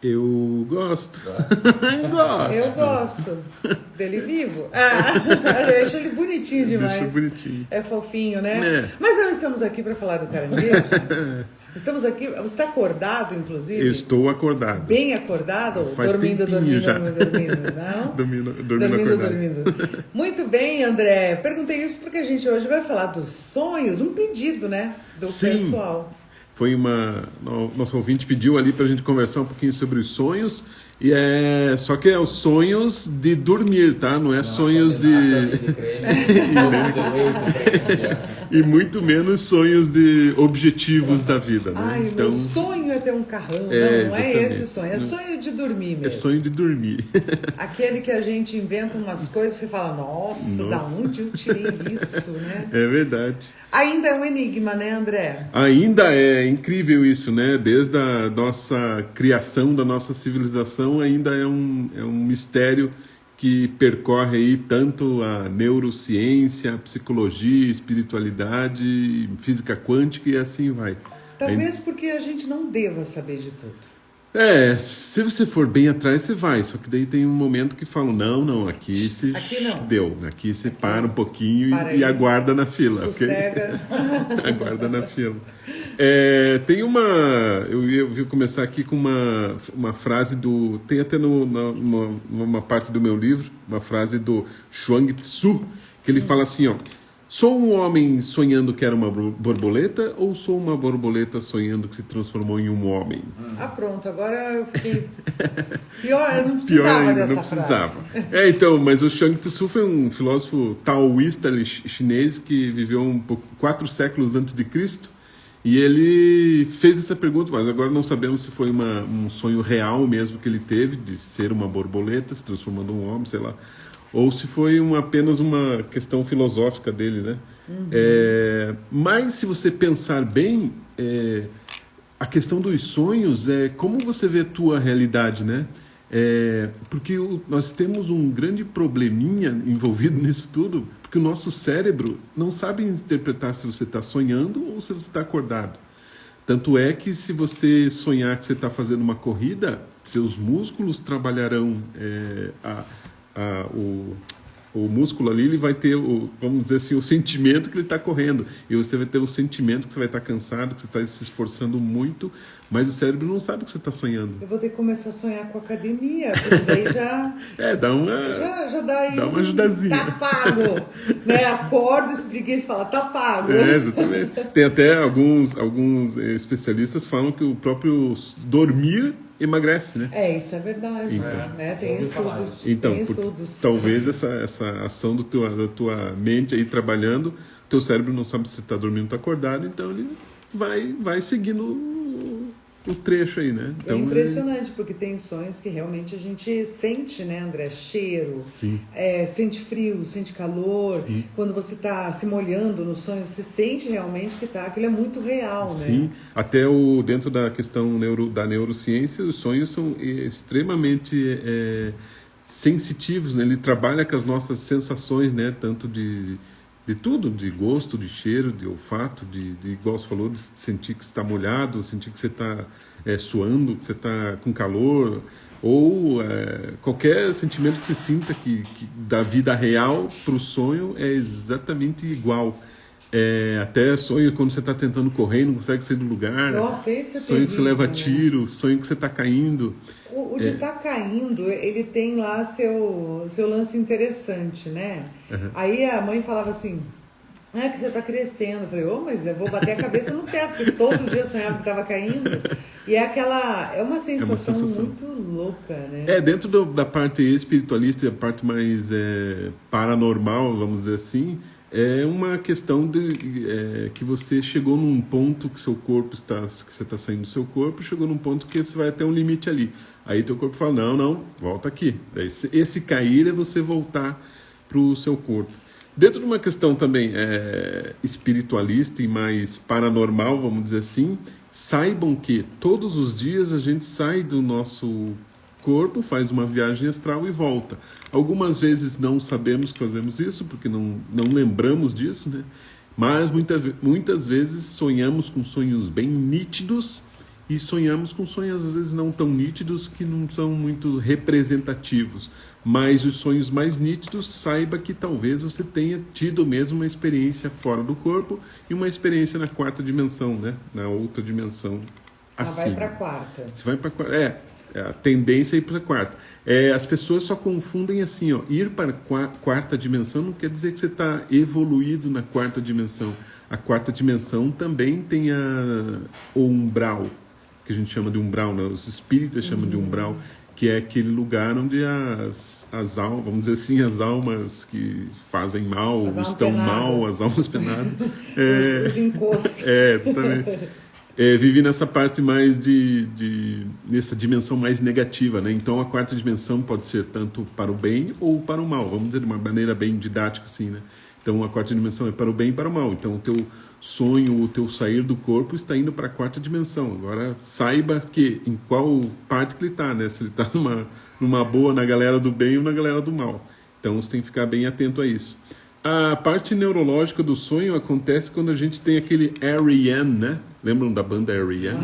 Eu gosto. Gosto. Eu gosto dele vivo. Eu acho ele bonitinho demais. Deixa bonitinho. É fofinho, né? É. Mas não estamos aqui para falar do caranguejo. Estamos aqui. Você está acordado, inclusive? Eu estou acordado. Bem acordado? Faz Dormindo, já. Não? Dormindo acordado. Muito bem, André. Perguntei isso porque a gente hoje vai falar dos sonhos, um pedido, né? Do pessoal. Foi nosso ouvinte pediu ali pra gente conversar um pouquinho sobre os sonhos. E só que é os sonhos de dormir, tá? Não é sonhos de e muito menos sonhos de objetivos da vida, né? Ai, então, meu sonho é ter um carrão. Não é esse sonho. É sonho de dormir mesmo. É sonho de dormir. Aquele que a gente inventa umas coisas e você fala, nossa, da onde eu tirei isso, né? É verdade. Ainda é um enigma, né, André? Ainda é incrível isso, né? Desde a nossa criação, da nossa civilização, ainda é um mistério que percorre aí tanto a neurociência, a psicologia, espiritualidade, física quântica e assim vai. Talvez porque a gente não deva saber de tudo. Se você for bem atrás, você vai. Só que daí tem um momento que falam, não, aqui você deu. Aqui você para um pouquinho e aguarda na fila. Sossega. Okay? Aguarda na fila. Tem eu vou começar aqui com uma frase tem até numa parte do meu livro, uma frase do Chuang Tzu, que ele fala assim, ó: sou um homem sonhando que era uma borboleta ou sou uma borboleta sonhando que se transformou em um homem? Pronto, agora eu fiquei... Pior, eu não precisava dessa frase. Então, mas o Chuang Tzu foi um filósofo taoísta chinês que viveu 4 séculos antes de Cristo. E ele fez essa pergunta, mas agora não sabemos se foi um sonho real mesmo que ele teve, de ser uma borboleta, se transformando em um homem, sei lá. Ou se foi apenas uma questão filosófica dele, né? Mas se você pensar bem, a questão dos sonhos é como você vê a tua realidade, né? Porque nós temos um grande probleminha envolvido nisso tudo, porque o nosso cérebro não sabe interpretar se você está sonhando ou se você está acordado. Tanto é que se você sonhar que você está fazendo uma corrida, seus músculos trabalharão o músculo ali, ele vai ter, vamos dizer assim, o sentimento que ele está correndo. E você vai ter o sentimento que você vai estar cansado, que você está se esforçando muito, mas o cérebro não sabe o que você está sonhando. Eu vou ter que começar a sonhar com a academia, porque daí já... já dá aí uma ajudazinha. Tá pago, né? Acordo, espreguiça e fala, tá pago. Exatamente. Tem até alguns especialistas falam que o próprio dormir emagrece, né? Isso é verdade. Então, né? Tem estudos. Então, talvez essa ação da tua mente aí trabalhando, teu cérebro não sabe se você está dormindo ou está acordado, então ele vai seguindo o trecho aí, né? Então, é impressionante, porque tem sonhos que realmente a gente sente, né, André? Cheiro, sente frio, sente calor. Sim. Quando você está se molhando no sonho, você sente realmente que aquilo é muito real, né? Sim, até dentro da questão da neurociência, os sonhos são extremamente sensitivos, né? Ele trabalha com as nossas sensações, né? Tanto de tudo, de gosto, de cheiro, de olfato, de igual você falou, de sentir que você está molhado, sentir que você está suando, que você está com calor, ou qualquer sentimento que você sinta que da vida real para o sonho é exatamente igual. Até sonho quando você está tentando correr e não consegue sair do lugar. Nossa, esse é sonho terrível, que você leva né? tiro, sonho que você está caindo. O de estar caindo, ele tem lá seu lance interessante, né? Uhum. Aí a mãe falava assim, que você está crescendo. Eu falei, mas eu vou bater a cabeça no teto, porque todo dia eu sonhava que estava caindo. E é uma sensação muito louca, né? Dentro da parte espiritualista e a parte mais paranormal, vamos dizer assim, é uma questão que você chegou num ponto que seu corpo que você está saindo do seu corpo, chegou num ponto que você vai até um limite ali. Aí teu corpo fala, não, volta aqui. Daí, esse cair é você voltar para o seu corpo. Dentro de uma questão também espiritualista e mais paranormal, vamos dizer assim, saibam que todos os dias a gente sai do nosso corpo, faz uma viagem astral e volta. Algumas vezes não sabemos que fazemos isso, porque não lembramos disso, né? Mas muitas vezes sonhamos com sonhos bem nítidos e sonhamos com sonhos às vezes não tão nítidos, que não são muito representativos. Mas os sonhos mais nítidos, saiba que talvez você tenha tido mesmo uma experiência fora do corpo e uma experiência na quarta dimensão, né? Na outra dimensão acima. Vai para a quarta. Você vai para a quarta. A tendência é ir para a quarta. As pessoas só confundem assim, ó, ir para a quarta dimensão não quer dizer que você está evoluído na quarta dimensão. A quarta dimensão também tem o umbral, que a gente chama de umbral, né? Os espíritas chamam de umbral, que é aquele lugar onde as almas, vamos dizer assim, as almas que fazem mal, estão mal, as almas penadas. Os encostos. Exatamente. Vive nessa parte mais nessa dimensão mais negativa, né? Então a quarta dimensão pode ser tanto para o bem ou para o mal, vamos dizer de uma maneira bem didática assim, né? Então a quarta dimensão é para o bem e para o mal. Então o teu sonho, o teu sair do corpo está indo para a quarta dimensão. Agora saiba que em qual parte que ele está, né? Se ele está numa boa na galera do bem ou na galera do mal. Então você tem que ficar bem atento a isso. A parte neurológica do sonho acontece quando a gente tem aquele REM, né? Lembram da banda REM?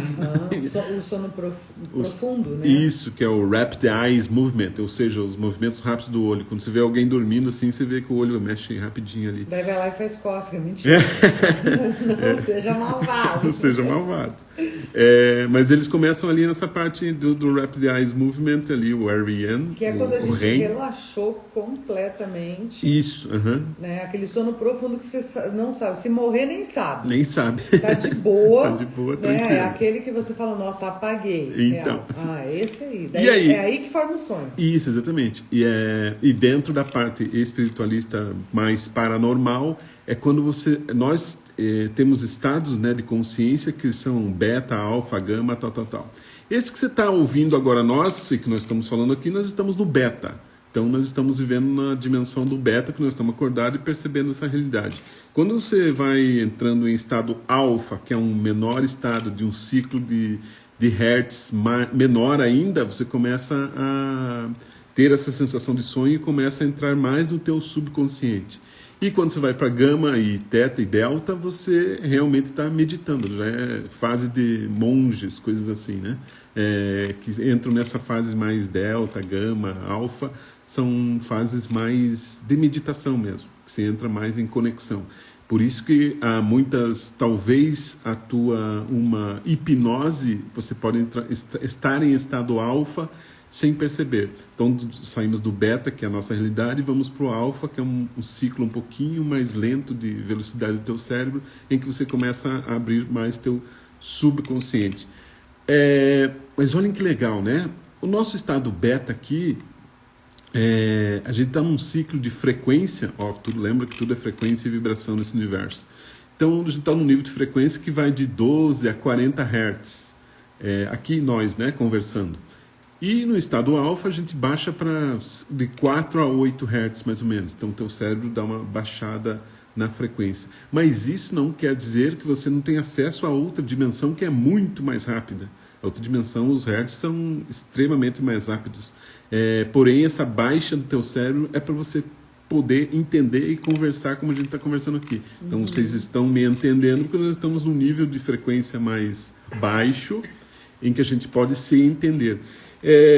O sono profundo, né? Isso, que é o Rapid Eyes Movement, ou seja, os movimentos rápidos do olho. Quando você vê alguém dormindo assim, você vê que o olho mexe rapidinho ali. Daí vai lá e faz cócega, mentira. Não seja malvado. Não seja malvado. Mas eles começam ali nessa parte do Rapid Eyes Movement, ali, o REM. Que é quando a gente relaxou completamente. Isso, né? Aquele sono profundo que você não sabe. Se morrer, nem sabe. Nem sabe. Tá de boa. Tá de boa, né? tranquilo. É aquele que você fala, nossa, apaguei. Então. Esse aí. E aí. É aí que forma o sonho. Isso, exatamente. E dentro da parte espiritualista mais paranormal, é quando nós temos estados, né, de consciência que são beta, alfa, gama, tal. Esse que você está ouvindo agora, que nós estamos falando aqui, nós estamos no beta. Então, nós estamos vivendo na dimensão do beta, que nós estamos acordados e percebendo essa realidade. Quando você vai entrando em estado alfa, que é um menor estado de um ciclo de hertz menor ainda, você começa a ter essa sensação de sonho e começa a entrar mais no teu subconsciente. E quando você vai para gama e teta e delta, você realmente está meditando. Já é fase de monges, coisas assim, né? Que entram nessa fase mais delta, gama, alfa. São fases mais de meditação mesmo, que você entra mais em conexão. Por isso que há muitas, talvez uma hipnose, você pode estar em estado alfa sem perceber. Então saímos do beta, que é a nossa realidade, e vamos para o alfa, que é um ciclo um pouquinho mais lento de velocidade do teu cérebro, em que você começa a abrir mais teu subconsciente. Mas olhem que legal, né? O nosso estado beta aqui, a gente está num ciclo de frequência, lembra que tudo é frequência e vibração nesse universo. Então a gente está num nível de frequência que vai de 12 a 40 Hz. Aqui nós, né, conversando. E no estado alfa a gente baixa de 4 a 8 Hz mais ou menos. Então o teu cérebro dá uma baixada na frequência. Mas isso não quer dizer que você não tem acesso a outra dimensão que é muito mais rápida. A outra dimensão, os hertz são extremamente mais rápidos. Porém, essa baixa do teu cérebro é para você poder entender e conversar como a gente está conversando aqui. Então, vocês estão me entendendo porque nós estamos num nível de frequência mais baixo em que a gente pode se entender.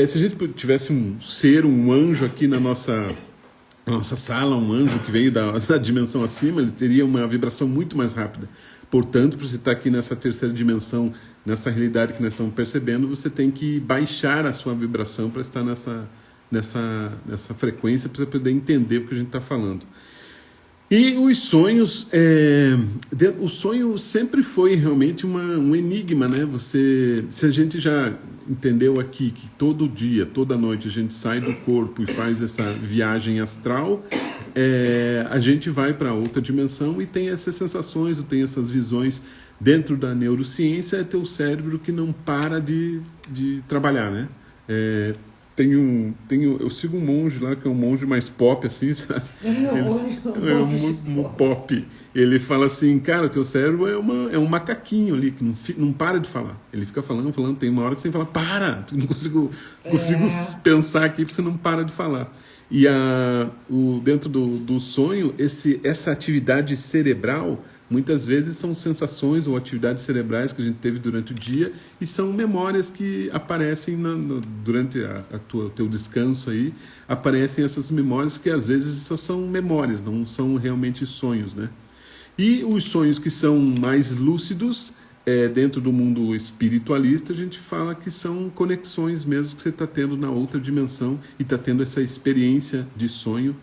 Se a gente tivesse um anjo aqui na nossa sala, um anjo que veio da dimensão acima, ele teria uma vibração muito mais rápida. Portanto, para você estar aqui nessa terceira dimensão, nessa realidade que nós estamos percebendo, você tem que baixar a sua vibração para estar nessa frequência, para você poder entender o que a gente está falando. E os sonhos, o sonho sempre foi realmente um enigma, né? Se a gente já entendeu aqui que todo dia, toda noite a gente sai do corpo e faz essa viagem astral, a gente vai para outra dimensão e tem essas sensações, tem essas visões. Dentro da neurociência é teu cérebro que não para de trabalhar, né? Eu sigo um monge lá, que é um monge mais pop, assim, sabe? Um pop. Ele fala assim, cara, teu cérebro é um macaquinho ali, que não para de falar. Ele fica falando, tem uma hora que você fala, para! Não consigo pensar aqui, porque você não para de falar. E dentro do sonho, essa atividade cerebral Muitas vezes são sensações ou atividades cerebrais que a gente teve durante o dia e são memórias que aparecem durante o teu descanso aí, aparecem essas memórias que às vezes só são memórias, não são realmente sonhos, né? E os sonhos que são mais lúcidos, dentro do mundo espiritualista, a gente fala que são conexões mesmo que você está tendo na outra dimensão e está tendo essa experiência de sonho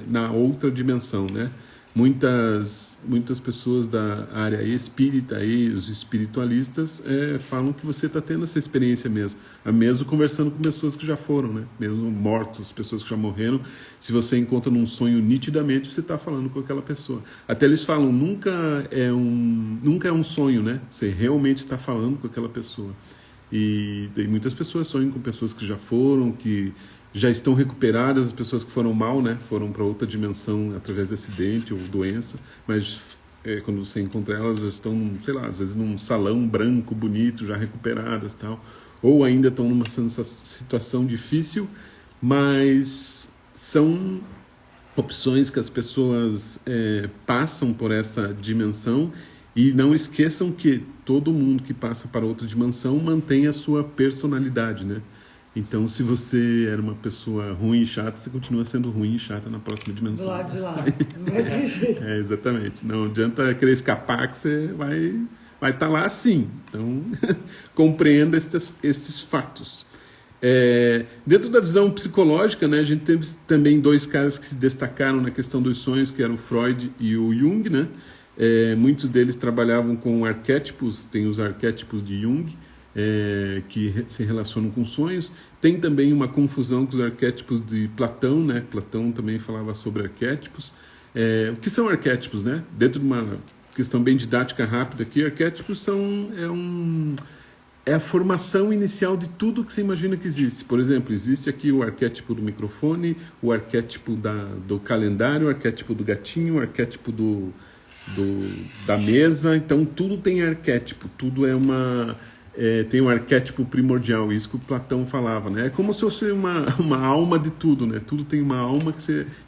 na outra dimensão, né? Muitas pessoas da área espírita, aí, os espiritualistas, falam que você está tendo essa experiência mesmo conversando com pessoas que já foram, né? Mesmo mortos, pessoas que já morreram. Se você encontra num sonho nitidamente, você está falando com aquela pessoa. Até eles falam, nunca é um sonho, né? Você realmente está falando com aquela pessoa. E muitas pessoas sonham com pessoas que já foram, que já estão recuperadas, as pessoas que foram mal, né? Foram para outra dimensão através de acidente ou doença, mas quando você encontra elas, já estão, sei lá, às vezes num salão branco, bonito, já recuperadas, tal, ou ainda estão numa situação difícil, mas são opções que as pessoas passam por essa dimensão. E não esqueçam que todo mundo que passa para outra dimensão mantém a sua personalidade, né? Então, se você era uma pessoa ruim e chata, você continua sendo ruim e chata na próxima dimensão. Do lado de lá. Não vai ter jeito. Exatamente. Não adianta querer escapar que você vai estar lá assim. Então, compreenda estes fatos. Dentro da visão psicológica, né, a gente teve também dois caras que se destacaram na questão dos sonhos, que eram o Freud e o Jung, né? Muitos deles trabalhavam com arquétipos, tem os arquétipos de Jung, que se relacionam com sonhos. Tem também uma confusão com os arquétipos de Platão, né? Platão também falava sobre arquétipos. O que são arquétipos, né? Dentro de uma questão bem didática rápida aqui, arquétipos é a formação inicial de tudo que você imagina que existe. Por exemplo, existe aqui o arquétipo do microfone, o arquétipo do calendário, o arquétipo do gatinho, o arquétipo da mesa. Então, tudo tem arquétipo, tudo tem um arquétipo primordial, isso que o Platão falava, né? É como se fosse uma alma de tudo, né? Tudo tem uma alma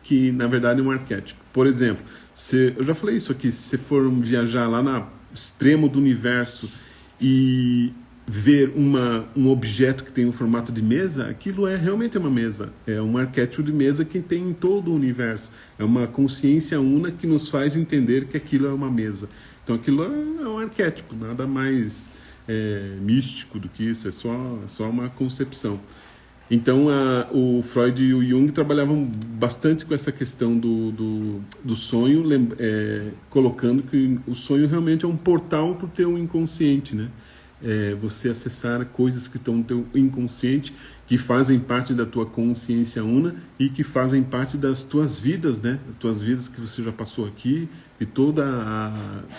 que na verdade é um arquétipo. Por exemplo, eu já falei isso aqui, se você for viajar lá no extremo do universo e ver um objeto que tem um formato de mesa, aquilo realmente uma mesa, é um arquétipo de mesa que tem em todo o universo, é uma consciência una que nos faz entender que aquilo é uma mesa. Então aquilo é um arquétipo, nada mais místico do que isso, é só uma concepção. Então o Freud e o Jung trabalhavam bastante com essa questão do sonho, colocando que o sonho realmente é um portal para o teu inconsciente, né? Você acessar coisas que estão no teu inconsciente, que fazem parte da tua consciência una e que fazem parte das tuas vidas, né? Das tuas vidas que você já passou aqui e toda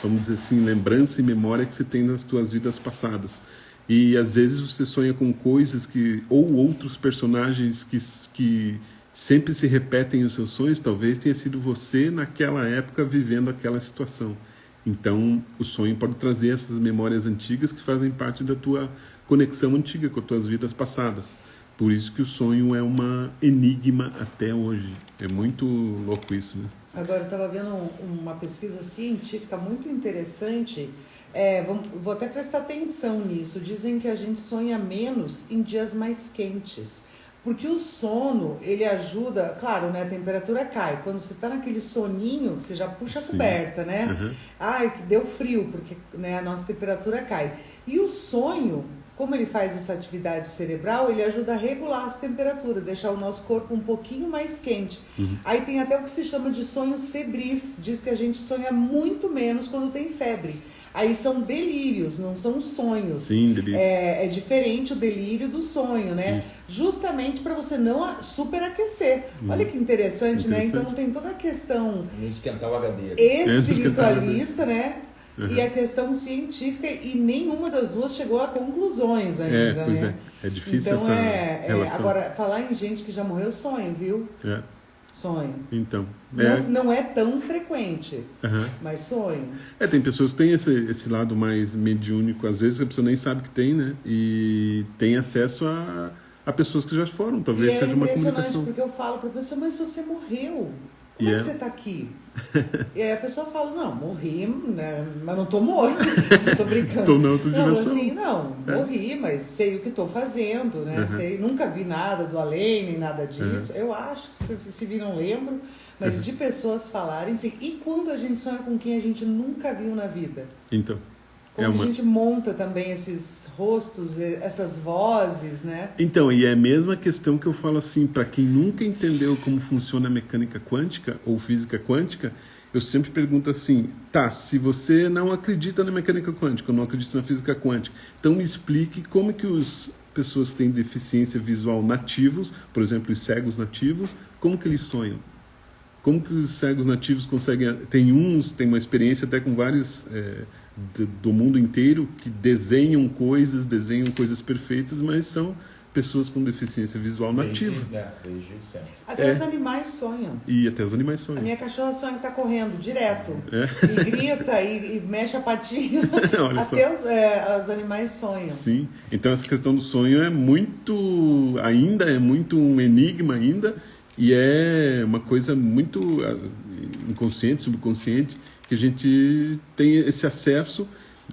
vamos dizer assim, lembrança e memória que você tem das tuas vidas passadas. E às vezes você sonha com coisas ou outros personagens que sempre se repetem os seus sonhos, talvez tenha sido você naquela época vivendo aquela situação. Então, o sonho pode trazer essas memórias antigas que fazem parte da tua conexão antiga com as tuas vidas passadas. Por isso que o sonho é uma enigma até hoje. É muito louco isso, né? Agora, eu estava vendo uma pesquisa científica muito interessante. Vou até prestar atenção nisso. Dizem que a gente sonha menos em dias mais quentes. Porque o sono, ele ajuda, claro, né, a temperatura cai. Quando você está naquele soninho, você já puxa a coberta, né? Uhum. Ai, que deu frio, porque, né, a nossa temperatura cai. E o sonho, como ele faz essa atividade cerebral, ele ajuda a regular essa temperatura, deixar o nosso corpo um pouquinho mais quente. Uhum. Aí tem até o que se chama de sonhos febris. Diz que a gente sonha muito menos quando tem febre. Aí são delírios, não são sonhos. Sim, delírio. É diferente o delírio do sonho, né? Isso. Justamente para você não superaquecer. Olha que interessante, né? Então tem toda a questão não esquentar o HD. Espiritualista, né? Uhum. E a questão científica, e nenhuma das duas chegou a conclusões ainda, pois né? É difícil então, essa relação. Agora, falar em gente que já morreu, sonho, viu? Sonho. Então. Não é tão frequente, mas sonho. Tem pessoas que têm esse lado mais mediúnico, às vezes a pessoa nem sabe que tem, né? E tem acesso a pessoas que já foram, talvez seja uma comunicação. Porque eu falo para a pessoa, mas você morreu. Como é que você está aqui? E aí a pessoa fala, não, morri, né, mas não estou morto, não estou brincando. Estou na outra não, dimensão. assim, não, morri, mas sei o que estou fazendo, né? Sei, nunca vi nada do além, nem nada disso. Eu acho, se vi, não lembro, mas de pessoas falarem assim. E quando a gente sonha com quem a gente nunca viu na vida? Então. Como a gente monta também esses rostos, essas vozes, né? Então, e é a mesma questão que eu falo assim, para quem nunca entendeu como funciona a mecânica quântica ou física quântica, eu sempre pergunto assim, tá, se você não acredita na mecânica quântica, ou não acredita na física quântica, então me explique como que as pessoas que têm deficiência visual nativos, por exemplo, os cegos nativos, como que eles sonham? Como que os cegos nativos conseguem... Tem uma experiência até com vários... do mundo inteiro que desenham coisas perfeitas, mas são pessoas com deficiência visual nativa. Desde o sempre. Até os animais sonham. E até os animais A sonham. minha cachorra sonha que está correndo direto. E grita e mexe a patinha. Até os animais sonham. Sim. Então essa questão do sonho ainda é muito um enigma ainda, e é uma coisa muito inconsciente, subconsciente, que a gente tem esse acesso,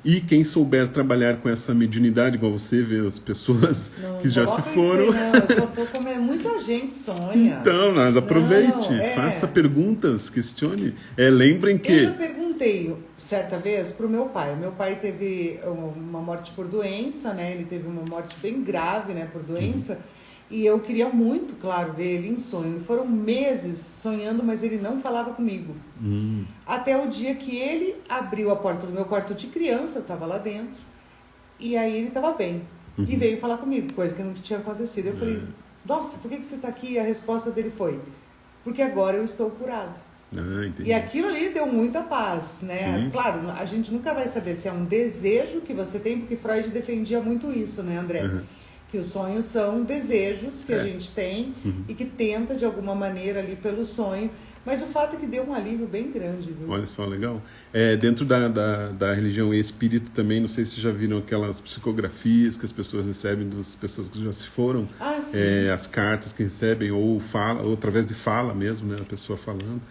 e quem souber trabalhar com essa mediunidade, igual você vê as pessoas que já se foram... Não, eu só tô comendo. Muita gente sonha. Então, mas aproveite, faça perguntas, questione. Lembrem que... Eu já perguntei certa vez pro meu pai. O meu pai teve uma morte por doença, né? Ele teve uma morte bem grave, né, por doença. E eu queria muito, claro, ver ele em sonho. Foram meses sonhando, mas ele não falava comigo. Até o dia que ele abriu a porta do meu quarto de criança, eu estava lá dentro, e aí ele estava bem. E veio falar comigo, coisa que não tinha acontecido. Eu falei, nossa, por que você está aqui? E a resposta dele foi, porque agora eu estou curado. E aquilo ali deu muita paz, né? Sim. Claro, a gente nunca vai saber se é um desejo que você tem, porque Freud defendia muito isso, né, André? Que os sonhos são desejos que a gente tem e que tenta de alguma maneira ali pelo sonho, mas o fato é que deu um alívio bem grande, viu? Olha só, legal. Dentro da religião espírita também, não sei se já viram aquelas psicografias que as pessoas recebem das pessoas que já se foram, as cartas que recebem, ou através de fala mesmo, né, a pessoa falando.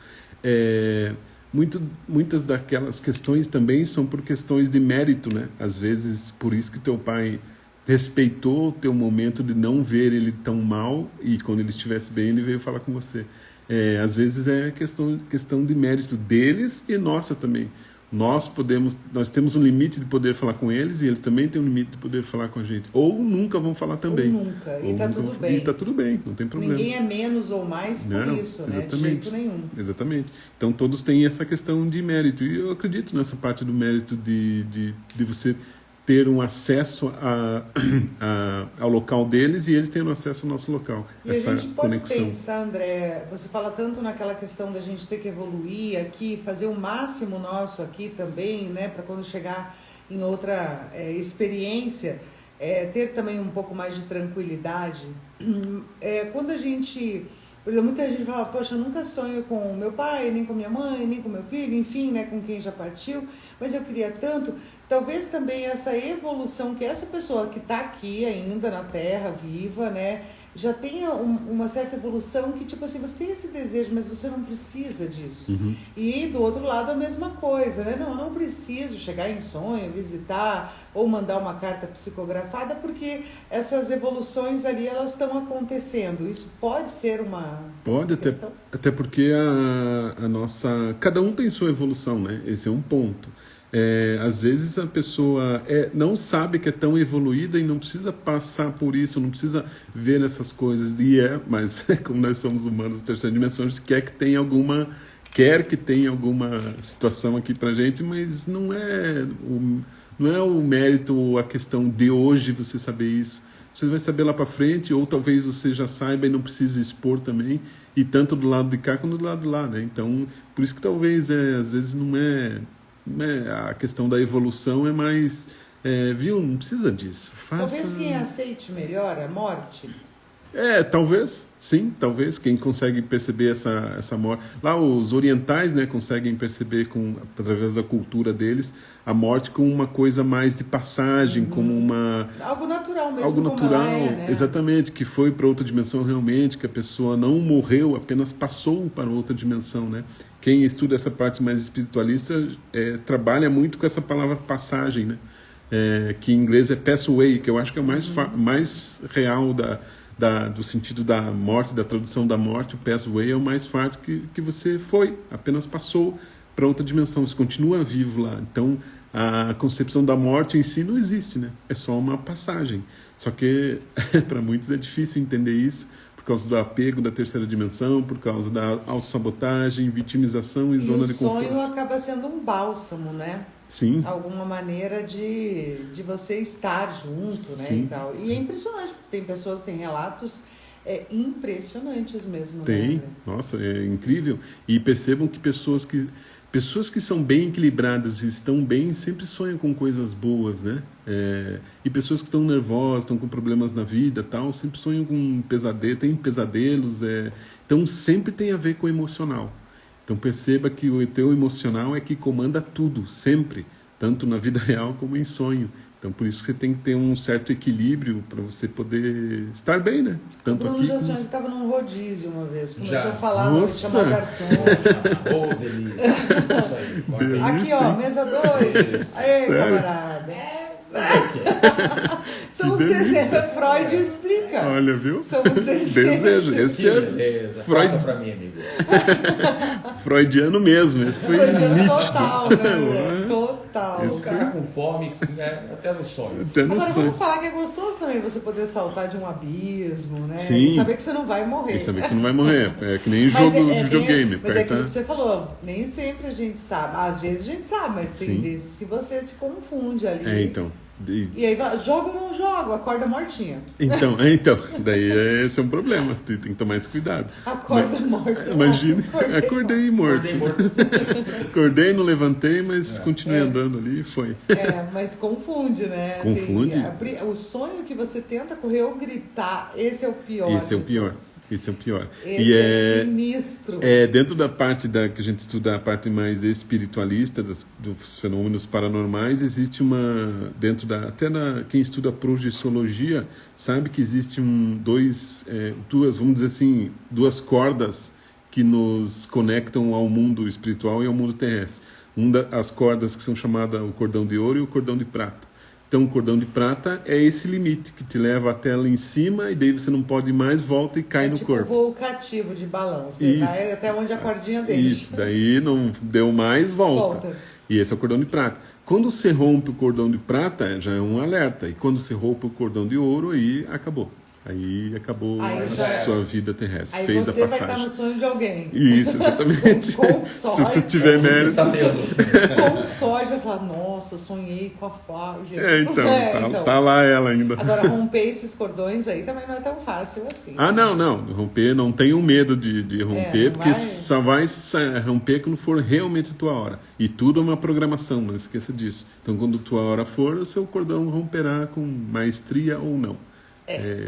Muitas daquelas questões também são por questões de mérito, né? Às vezes, por isso que teu pai respeitou o teu momento de não ver ele tão mal, e quando ele estivesse bem ele veio falar com você. Às vezes é questão de mérito deles e nossa também. Nós temos um limite de poder falar com eles, e eles também têm um limite de poder falar com a gente. Ou nunca vão falar também. Ou nunca. E está tudo bem. E está tudo bem, não tem problema. Ninguém é menos ou mais por isso, né? De jeito nenhum. Exatamente. Então todos têm essa questão de mérito. E eu acredito nessa parte do mérito de você ter um acesso ao local deles, e eles têm um acesso ao nosso local. E essa a gente pode conexão. pensar, André, você fala tanto naquela questão da gente ter que evoluir aqui, fazer o máximo nosso aqui também, né, para quando chegar em outra experiência, ter também um pouco mais de tranquilidade. Quando a gente... Por exemplo, muita gente fala, poxa, eu nunca sonho com o meu pai, nem com minha mãe, nem com meu filho, enfim, né, com quem já partiu, mas eu queria tanto. Talvez também essa evolução que essa pessoa que está aqui ainda na Terra, viva, né, já tenha uma certa evolução que, tipo assim, você tem esse desejo, mas você não precisa disso. E do outro lado a mesma coisa, né? Não, eu não preciso chegar em sonho, visitar ou mandar uma carta psicografada, porque essas evoluções ali, elas estão acontecendo. Isso pode ser uma questão? Até porque a nossa... Cada um tem sua evolução, né? Esse é um ponto. Às vezes a pessoa não sabe que é tão evoluída e não precisa passar por isso, não precisa ver essas coisas, mas como nós somos humanos da terceira dimensão, a gente quer que tenha alguma situação aqui pra gente, mas não é o mérito, a questão de hoje você saber isso. Você vai saber lá para frente, ou talvez você já saiba e não precise expor também, e tanto do lado de cá quanto do lado de lá, né? Então, por isso que talvez às vezes não é a questão da evolução, é mais, não precisa disso. Talvez quem aceite melhor a morte Talvez, sim, talvez. Quem consegue perceber essa morte. Lá os orientais, né, conseguem perceber, através da cultura deles, a morte como uma coisa mais de passagem, como uma... Algo natural mesmo. Algo natural, né? exatamente, que foi para outra dimensão realmente, que a pessoa não morreu, apenas passou para outra dimensão, né? Quem estuda essa parte mais espiritualista trabalha muito com essa palavra passagem, né? Que em inglês é pass away, que eu acho que é o mais real do sentido da morte, da tradução da morte. O pass away é o mais forte que você foi, apenas passou para outra dimensão, você continua vivo lá. Então, a concepção da morte em si não existe, né? É só uma passagem. Só que para muitos é difícil entender isso, por causa do apego da terceira dimensão, por causa da autossabotagem, vitimização e zona de conforto. E o sonho acaba sendo um bálsamo, né? Sim. Alguma maneira de você estar junto, né? Sim. E tal. E é impressionante, porque tem pessoas que têm relatos impressionantes mesmo. Tem, né? Nossa, é incrível. E percebam que pessoas que são bem equilibradas e estão bem sempre sonham com coisas boas, né? E pessoas que estão nervosas, estão com problemas na vida, tal, sempre sonham com tem pesadelos. Então sempre tem a ver com o emocional. Então perceba que o teu emocional é que comanda tudo, sempre, tanto na vida real como em sonho. Então por isso que você tem que ter um certo equilíbrio para você poder estar bem, né? Tanto Bruno aqui já como... estava num rodízio uma vez, começou Já. a falar, Nossa. chamar garçom. Oh, delícia. Isso aí. Bota aí. Delícia. Aqui, ó, mesa 2. Aê, Sério? camarada. São Que os delícia. desejos. Freud explica. Olha, viu? São os desejos. Desejo. Esse Que é beleza. Freud. Conta pra mim, amigo. freudiano mesmo. Esse foi Freudiano nítido. total, né? Total. Esse O cara com fome, né, até no sonho. Até no Agora sonho. vamos falar que é gostoso também você poder saltar de um abismo, né? Sim. E saber que você não vai morrer. E saber que você não vai morrer. É que nem Mas jogo de bem- videogame. Mas é aquilo Aperta... que você falou, nem sempre a gente sabe. Às vezes a gente sabe, mas tem Sim. vezes que você se confunde ali. Então. E aí vai, jogo ou não jogo? Acorda mortinha. Então, daí esse é um problema. Tem que tomar esse cuidado. Acorda morto. Imagina, acordei morto. Acordei morto. Acordei, não levantei, mas continuei andando ali e foi. Mas confunde, né? Confunde. O sonho que você tenta correr ou gritar, esse é o pior. Esse é o pior. Esse é o pior. Esse é sinistro. Dentro da parte que a gente estuda, a parte mais espiritualista dos fenômenos paranormais, existe quem estuda projeciologia sabe que existe vamos dizer assim, duas cordas que nos conectam ao mundo espiritual e ao mundo terrestre. As cordas que são chamadas o cordão de ouro e o cordão de prata. Então, o cordão de prata é esse limite que te leva até lá em cima e daí você não pode mais, volta e cai no tipo corpo. voo cativo de balão. Você Isso. vai até onde a cordinha deixa. Isso, daí não deu mais, volta. E esse é o cordão de prata. Quando você rompe o cordão de prata, já é um alerta. E quando você rompe o cordão de ouro, aí acabou. Aí acabou a sua vida terrestre. Aí fez você a vai passagem. estar no sonho de alguém. Isso, exatamente. Com Se você sorte. tiver mérito. Com sorte vai falar, nossa, sonhei com a Flávia. Tá lá ela ainda. Agora, romper esses cordões aí também não é tão fácil assim. Não. Romper, não tenha medo de romper, não porque vai. só vai romper quando for realmente a tua hora. E tudo é uma programação, não esqueça disso. Então, quando a tua hora for, o seu cordão romperá com maestria ou não.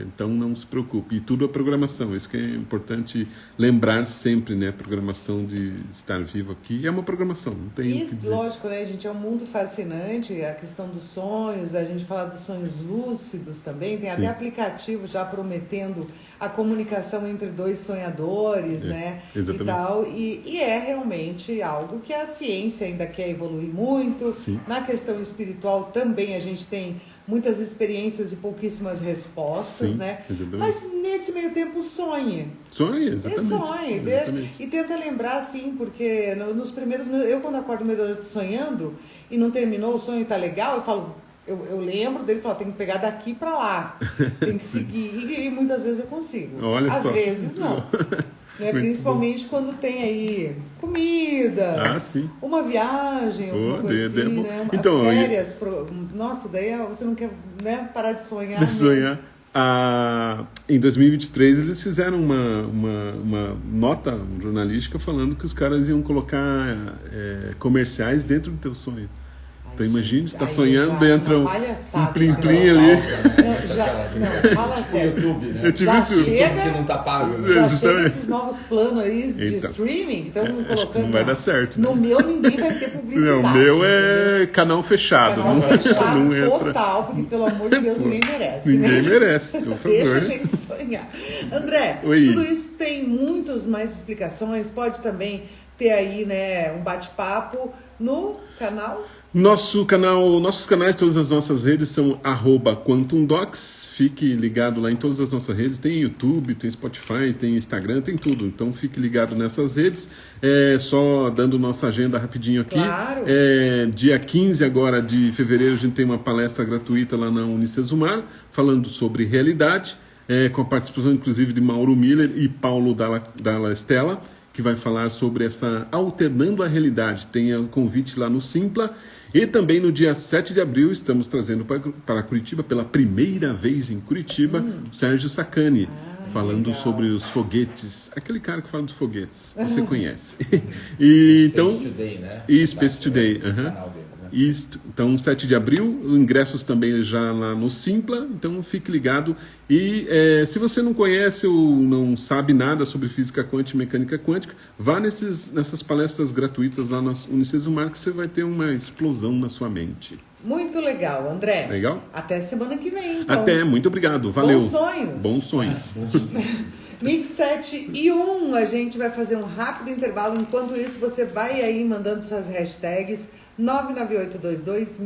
Então não se preocupe. E tudo é programação. Isso que é importante lembrar sempre, né? A programação de estar vivo aqui é uma programação, não tem o que dizer. Lógico, né, gente? É um mundo fascinante. A questão dos sonhos, da gente falar dos sonhos lúcidos também. Tem até aplicativo já prometendo a comunicação entre dois sonhadores, né? Exatamente. E tal. E é realmente algo que a ciência ainda quer evoluir muito. Sim. Na questão espiritual também a gente tem muitas experiências e pouquíssimas respostas, Sim, né? exatamente. Mas nesse meio tempo sonhe. Sonhe, exatamente. Sonhe. Exatamente. E tenta lembrar, assim, porque nos primeiros... Eu, quando acordo no meio da noite sonhando e não terminou o sonho e tá legal, eu falo... Eu lembro dele e falo, tem que pegar daqui pra lá. Tem que seguir. E muitas vezes eu consigo. Olha Às só. vezes não. Né? Principalmente quando tem aí comida, sim. uma viagem, alguma coisa assim, bom. né? Então, férias. Nossa, daí você não quer, né, parar de sonhar. De sonhar. Em 2023 eles fizeram uma nota jornalística falando que os caras iam colocar comerciais dentro do teu sonho. Então imagine, você está Aí eu sonhando, já entra acho um uma palhaçada, plim-plim entendeu? ali. Não, fala Tipo o sério. YouTube, né? Eu tive Já tudo. chega- Que não tá pago, né? Já Exatamente. chega esses novos planos aí de Então, streaming que estão acho que colocando. não vai dar certo, No né? meu ninguém vai ter publicidade. Não, o meu entendeu? é canal fechado. Canal não, fechado não entra. total, porque pelo amor de Deus, ninguém merece. Ninguém né? merece, por favor. Deixa a gente sonhar. André, Oi. tudo isso tem muitas mais explicações. Pode também ter aí, né, um bate-papo no canal. Nossos canais, todas as nossas redes são @QuantumDocs. Fique ligado lá em todas as nossas redes. Tem YouTube, tem Spotify, tem Instagram, tem tudo. Então fique ligado nessas redes. Só dando nossa agenda rapidinho aqui. Claro. Dia 15 agora de fevereiro a gente tem uma palestra gratuita lá na Unicesumar, falando sobre realidade, com a participação inclusive de Mauro Miller e Paulo Dalla Estela, que vai falar sobre essa alternando a realidade. Tem um convite lá no Simpla. E também no dia 7 de abril estamos trazendo para Curitiba, pela primeira vez em Curitiba, o Sérgio Sacani, falando legal. sobre os foguetes. Aquele cara que fala dos foguetes, você conhece. E, então, Space Today, né? e Space Today, O aham. canal dele, né? Isto, então 7 de abril, ingressos também já lá no Simpla, então fique ligado. E se você não conhece ou não sabe nada sobre física quântica e mecânica quântica, vá nessas palestras gratuitas lá na Unicesumar, que você vai ter uma explosão na sua mente. Muito legal, André. Legal? Até semana que vem, então. Até, muito obrigado, valeu. Bons sonhos. Bons sonhos. Mix 7 e 1, a gente vai fazer um rápido intervalo. Enquanto isso, você vai aí mandando suas hashtags 99822